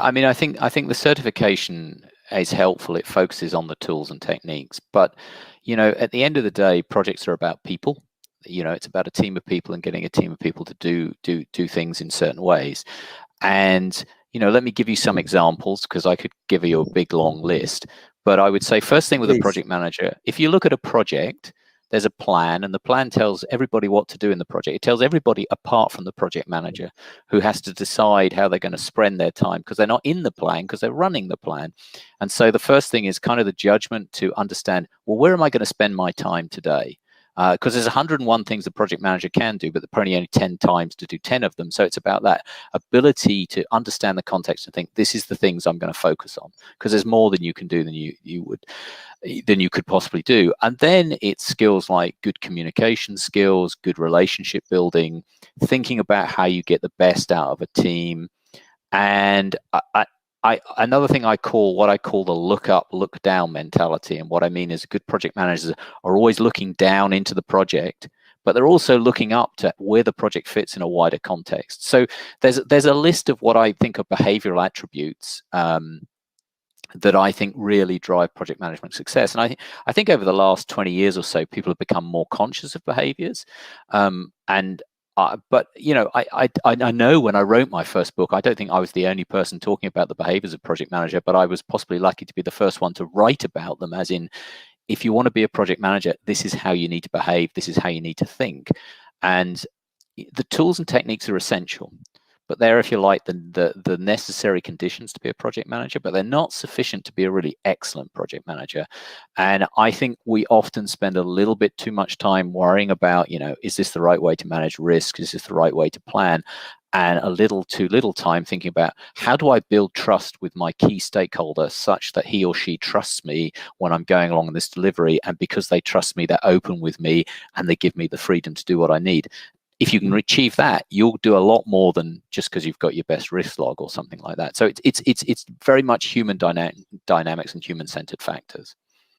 I mean, I think the certification is helpful. It focuses on the tools and techniques, but at the end of the day, projects are about people. It's about a team of people and getting a team of people to do things in certain ways. And let me give you some examples because I could give you a big long list. But I would say first thing with a Please. project manager, if you look at a project, there's a plan, and the plan tells everybody what to do in the project. It tells everybody apart from the project manager, who has to decide how they're going to spend their time because they're not in the plan, because they're running the plan. And so the first thing is kind of the judgment to understand, well, where am I going to spend my time today? Because there's 101 things the project manager can do, but there are probably only 10 times to do 10 of them. So it's about that ability to understand the context and think, this is the things I'm going to focus on, because there's more than you can do than you could possibly do. And then it's skills like good communication skills, good relationship building, thinking about how you get the best out of a team. And another thing I call the look up, look down mentality. And what I mean is good project managers are always looking down into the project, but they're also looking up to where the project fits in a wider context. So there's a list of what I think are behavioral attributes that I think really drive project management success. And I think over the last 20 years or so, people have become more conscious of behaviors. But I know when I wrote my first book, I don't think I was the only person talking about the behaviors of project manager, but I was possibly lucky to be the first one to write about them, as in, if you want to be a project manager, this is how you need to behave, this is how you need to think. And the tools and techniques are essential, but they're, if you like, the necessary conditions to be a project manager, but they're not sufficient to be a really excellent project manager. And I think we often spend a little bit too much time worrying about, is this the right way to manage risk? Is this the right way to plan? And a little too little time thinking about, how do I build trust with my key stakeholder such that he or she trusts me when I'm going along this delivery, and because they trust me, they're open with me and they give me the freedom to do what I need. If you can achieve that, you'll do a lot more than just because you've got your best risk log or something like that. So it's very much human dynamics and human-centered factors.